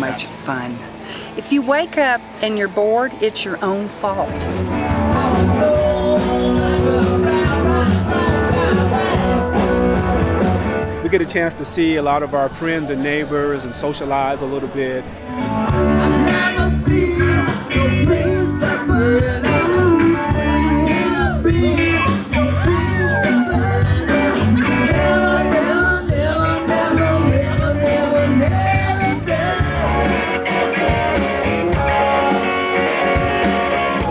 much fun. If you wake up and you're bored, it's your own fault. We get a chance to see a lot of our friends and neighbors and socialize a little bit.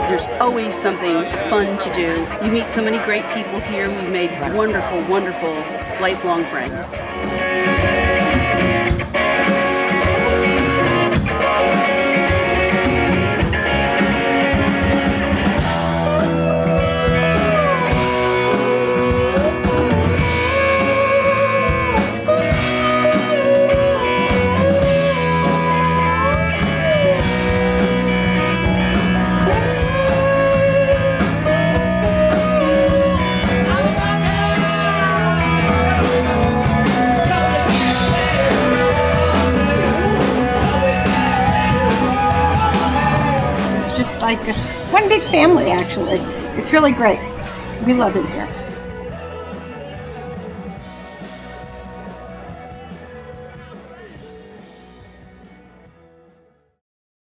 There's always something fun to do. You meet so many great people here. We've made wonderful, wonderful lifelong friends. Like one big family, actually. It's really great. We love it here.